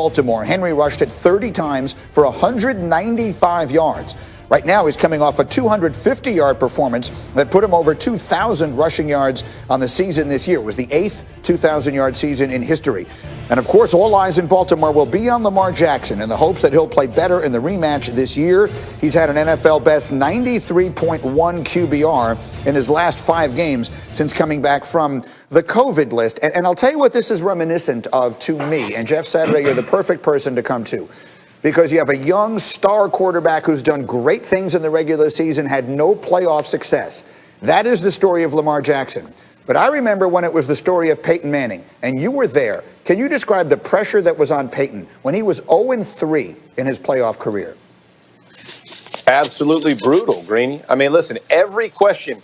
Baltimore. Henry rushed it 30 times for 195 yards. Right now, he's coming off a 250-yard performance that put him over 2,000 rushing yards on the season this year. It was the 8th 2,000-yard season in history. And, of course, all eyes in Baltimore will be on Lamar Jackson in the hopes that he'll play better in the rematch this year. He's had an NFL-best 93.1 QBR in his last 5 games since coming back from the COVID list. And I'll tell you what this is reminiscent of to me. And, Jeff Saturday, you're the perfect person to come to. Because you have a young star quarterback who's done great things in the regular season, had no playoff success. That is the story of Lamar Jackson. But I remember when it was the story of Peyton Manning, and you were there. Can you describe the pressure that was on Peyton when he was 0-3 in his playoff career? Absolutely brutal, Greeny. I mean, listen, every question,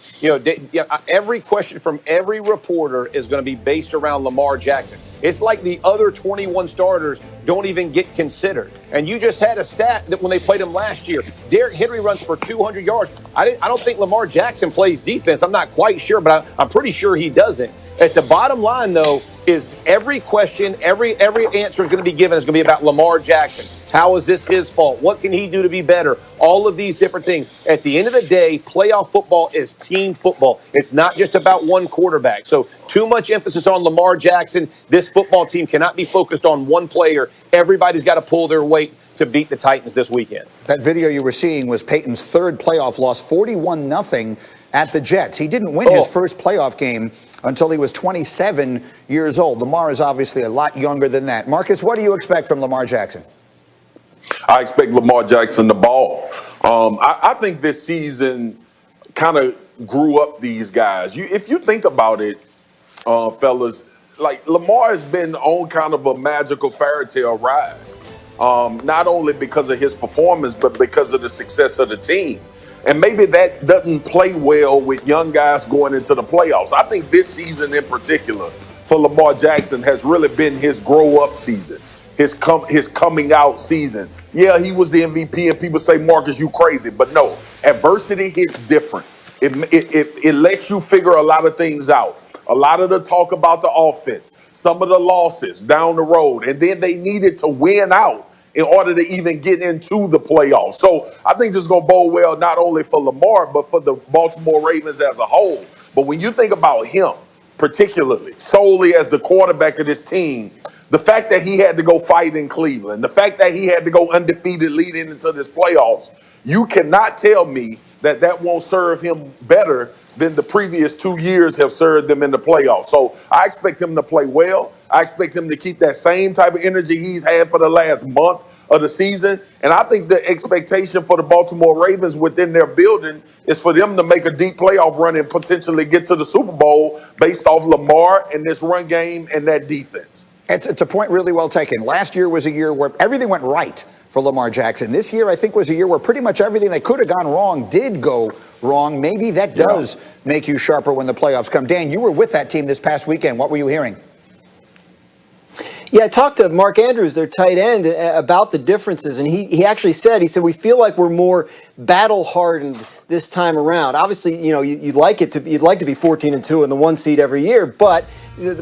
every question from every reporter is going to be based around Lamar Jackson. It's like the other 21 starters don't even get considered. And you just had a stat that when they played him last year, Derrick Henry runs for 200 yards. I don't think Lamar Jackson plays defense. I'm not quite sure, but I'm pretty sure he doesn't. At the bottom line, though, is every question, every answer is going to be given is going to be about Lamar Jackson. How is this his fault? What can he do to be better? All of these different things. At the end of the day, playoff football is team football. It's not just about one quarterback. So too much emphasis on Lamar Jackson. This football team cannot be focused on one player. Everybody's got to pull their weight to beat the Titans this weekend. That video you were seeing was Peyton's third playoff loss, 41-0 at the Jets. He didn't win his first playoff game until he was 27 years old. Lamar is obviously a lot younger than that. Marcus, what do you expect from Lamar Jackson? I expect Lamar Jackson to ball. I think this season kind of grew up these guys. If you think about it, fellas, like Lamar has been on kind of a magical fairy tale ride. Not only because of his performance, but because of the success of the team. And maybe that doesn't play well with young guys going into the playoffs. I think this season in particular for Lamar Jackson has really been his grow-up season, his coming out season. Yeah, he was the MVP, and people say, Marcus, you crazy. But no, adversity hits different. It lets you figure a lot of things out. A lot of the talk about the offense, some of the losses down the road, and then they needed to win out in order to even get into the playoffs. So I think this is going to bode well not only for Lamar, but for the Baltimore Ravens as a whole. But when you think about him, particularly, solely as the quarterback of this team, the fact that he had to go fight in Cleveland, the fact that he had to go undefeated leading into this playoffs, you cannot tell me that that won't serve him better than the previous 2 years have served them in the playoffs. So I expect him to play well. I expect him to keep that same type of energy he's had for the last month of the season. And I think the expectation for the Baltimore Ravens within their building is for them to make a deep playoff run and potentially get to the Super Bowl based off Lamar and this run game and that defense. It's a point really well taken. Last year was a year where everything went right for Lamar Jackson. This year, I think, was a year where pretty much everything that could have gone wrong did go wrong. Maybe that does make you sharper when the playoffs come. Dan, you were with that team this past weekend. What were you hearing? Yeah, I talked to Mark Andrews, their tight end, about the differences, and he actually said, we feel like we're more battle-hardened this time around. Obviously, you'd like to be 14-2 in the 1 seed every year, but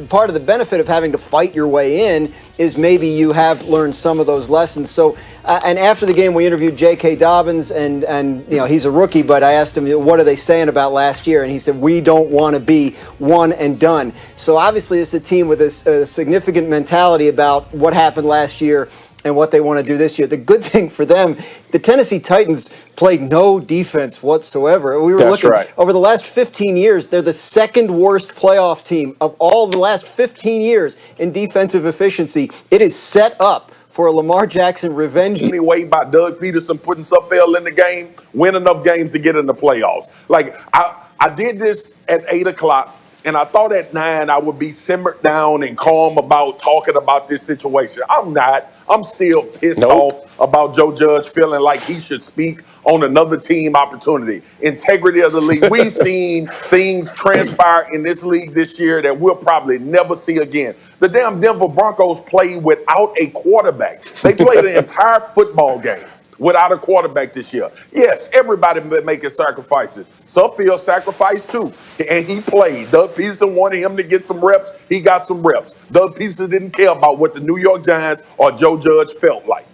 part of the benefit of having to fight your way in is maybe you have learned some of those lessons. So, and after the game, we interviewed J.K. Dobbins, and he's a rookie, but I asked him, what are they saying about last year? And he said, we don't want to be one and done. So obviously, it's a team with a significant mentality about what happened last year and what they want to do this year. The good thing for them, the Tennessee Titans played no defense whatsoever. We were looking over the last 15 years, they're the second worst playoff team of all the last 15 years in defensive efficiency. It is set up for a Lamar Jackson revenge. Anyway, by Doug Peterson putting Suffolk in the game, win enough games to get in the playoffs. Like, I did this at 8 o'clock. And I thought at 9 I would be simmered down and calm about talking about this situation. I'm not. I'm still pissed off about Joe Judge feeling like he should speak on another team opportunity. Integrity of the league. We've seen things transpire in this league this year that we'll probably never see again. The damn Denver Broncos played without a quarterback. They played an entire football game without a quarterback this year. Yes, everybody making sacrifices. Suffield sacrificed too, and he played. Doug Peterson wanted him to get some reps. He got some reps. Doug Peterson didn't care about what the New York Giants or Joe Judge felt like.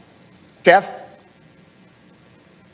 Jeff?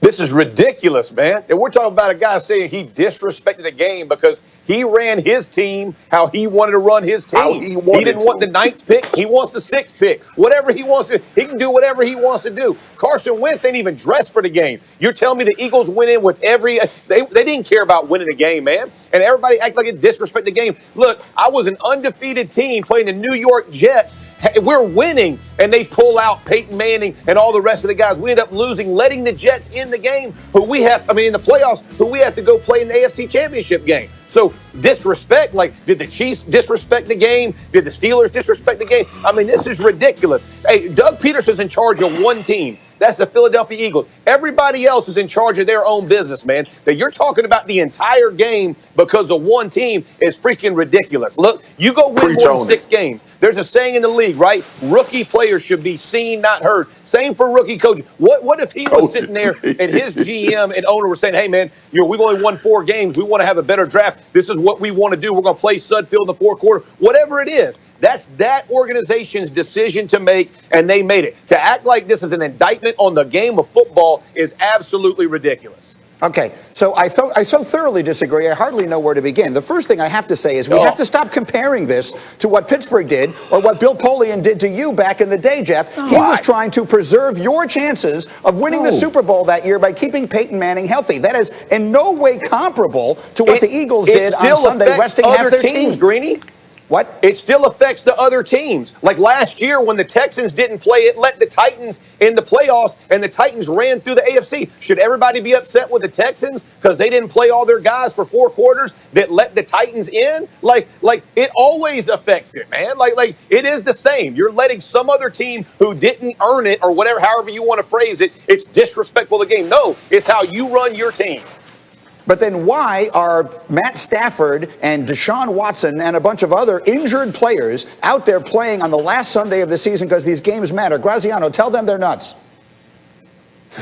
This is ridiculous, man. And we're talking about a guy saying he disrespected the game because he ran his team how he wanted to run his team. How he didn't want the 9th pick. He wants the 6th pick. Whatever he wants to, he can do whatever he wants to do. Carson Wentz ain't even dressed for the game. You're telling me the Eagles went in with every – they didn't care about winning the game, man. And everybody act like it disrespect the game. Look, I was an undefeated team playing the New York Jets. We're winning, and they pull out Peyton Manning and all the rest of the guys. We end up losing, letting the Jets in the game, in the playoffs, who we have to go play in the AFC Championship game. So disrespect, like, did the Chiefs disrespect the game? Did the Steelers disrespect the game? I mean, this is ridiculous. Hey, Doug Peterson's in charge of one team. That's the Philadelphia Eagles. Everybody else is in charge of their own business, man. That you're talking about the entire game because of one team is freaking ridiculous. Look, you go win more than 6 games. There's a saying in the league, right? Rookie players should be seen, not heard. Same for rookie coaches. What if he was sitting there and his GM and owner were saying, hey, man, we've only won 4 games. We want to have a better draft. This is what we want to do. We're going to play Sudfield in the 4th quarter. Whatever it is, that's that organization's decision to make, and they made it. To act like this is an indictment on the game of football is absolutely ridiculous. Okay, so I so thoroughly disagree, I hardly know where to begin. The first thing I have to say is we have to stop comparing this to what Pittsburgh did or what Bill Polian did to you back in the day, Jeff. He was trying to preserve your chances of winning the Super Bowl that year by keeping Peyton Manning healthy. That is in no way comparable to what the Eagles did on Sunday, resting half their team. Greeny. What? It still affects the other teams. Like last year when the Texans didn't play, it let the Titans in the playoffs, and the Titans ran through the AFC. Should everybody be upset with the Texans because they didn't play all their guys for 4 quarters that let the Titans in? Like it always affects it, man. Like it is the same. You're letting some other team who didn't earn it or whatever, however you want to phrase it, it's disrespectful to the game. No, it's how you run your team. But then why are Matt Stafford and Deshaun Watson and a bunch of other injured players out there playing on the last Sunday of the season because these games matter? Graziano, tell them they're nuts.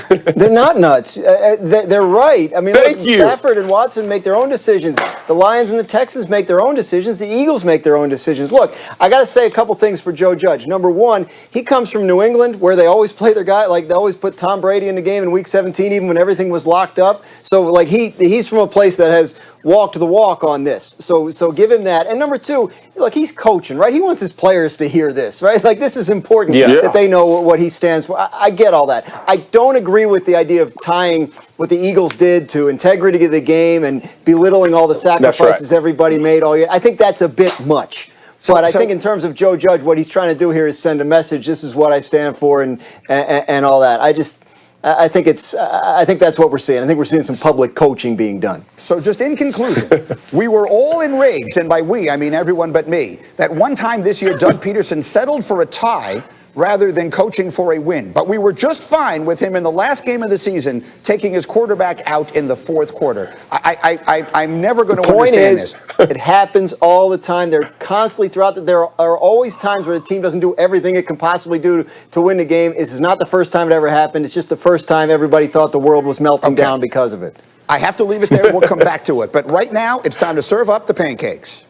They're not nuts. They're right. I mean, look, Stafford and Watson make their own decisions. The Lions and the Texans make their own decisions. The Eagles make their own decisions. Look, I got to say a couple things for Joe Judge. Number one, he comes from New England where they always play their guy, like they always put Tom Brady in the game in Week 17, even when everything was locked up. So, like, he's from a place that has walked the walk on this. So give him that. And number two, look, he's coaching, right? He wants his players to hear this, right? Like, this is important that they know what he stands for. I get all that. I don't agree with the idea of tying what the Eagles did to integrity of the game and belittling all the sacrifices everybody made all year. I think that's a bit much. But I think in terms of Joe Judge, what he's trying to do here is send a message. This is what I stand for and all that. I think that's what we're seeing. I think we're seeing some public coaching being done. So just in conclusion, we were all enraged, and by we, I mean everyone but me, that one time this year Doug Peterson settled for a tie rather than coaching for a win. But we were just fine with him in the last game of the season taking his quarterback out in the 4th quarter. I'm never going to understand this. It happens all the time. They're constantly throughout there are always times where the team doesn't do everything it can possibly do to win the game. This is not the first time it ever happened. It's just the first time everybody thought the world was melting down because of it. I have to leave it there. We'll come back to it. But right now, it's time to serve up the pancakes.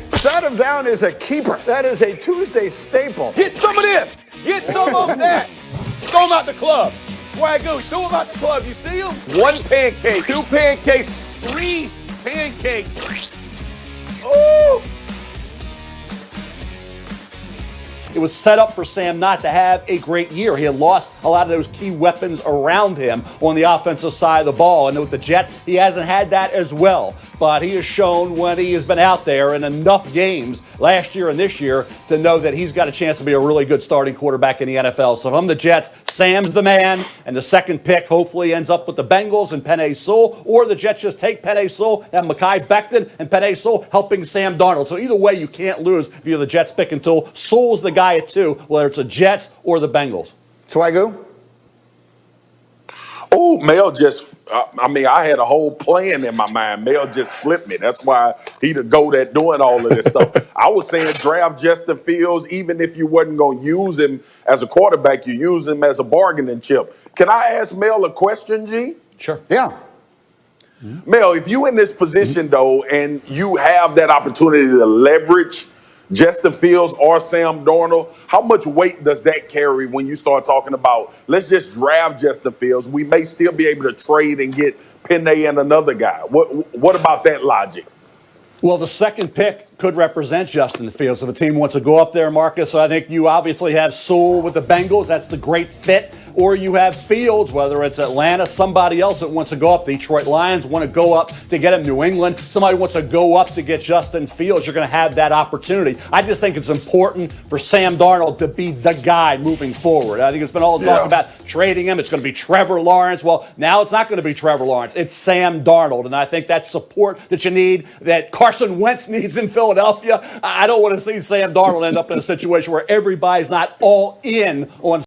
Set him down as a keeper. That is a Tuesday staple. Get some of this. Get some of that. Throw them out the club. Swagoo, throw them out the club. You see them? 1 pancake, 2 pancakes, 3 pancakes. Ooh. It was set up for Sam not to have a great year. He had lost a lot of those key weapons around him on the offensive side of the ball. And with the Jets, he hasn't had that as well. But he has shown when he has been out there in enough games last year and this year to know that he's got a chance to be a really good starting quarterback in the NFL. So if I'm the Jets, Sam's the man. And the second pick hopefully ends up with the Bengals and Penei Sewell. Or the Jets just take Penei Sewell and Mekhi Becton and Penei Sewell helping Sam Darnold. So either way, you can't lose if you're the Jets pick until Sewell's the guy at 2, whether it's the Jets or the Bengals. Swagoo? Oh, Mel just, I had a whole plan in my mind. Mel just flipped me. That's why he the GOAT at doing all of this stuff. I was saying draft Justin Fields, even if you wasn't going to use him as a quarterback, you use him as a bargaining chip. Can I ask Mel a question, G? Sure. Yeah. Mel, if you in this position, though, and you have that opportunity to leverage Justin Fields or Sam Darnold, how much weight does that carry when you start talking about, let's just draft Justin Fields? We may still be able to trade and get Penny and another guy. What about that logic? Well, the second pick could represent Justin Fields. If a team wants to go up there, Marcus, I think you obviously have Sewell with the Bengals. That's the great fit. Or you have Fields, whether it's Atlanta, somebody else that wants to go up. The Detroit Lions want to go up to get him. New England, somebody wants to go up to get Justin Fields. You're going to have that opportunity. I just think it's important for Sam Darnold to be the guy moving forward. I think it's been all the talk about trading him. It's going to be Trevor Lawrence. Well, now it's not going to be Trevor Lawrence. It's Sam Darnold. And I think that support that you need, that Carson Wentz needs in Philadelphia, I don't want to see Sam Darnold end up in a situation where everybody's not all in on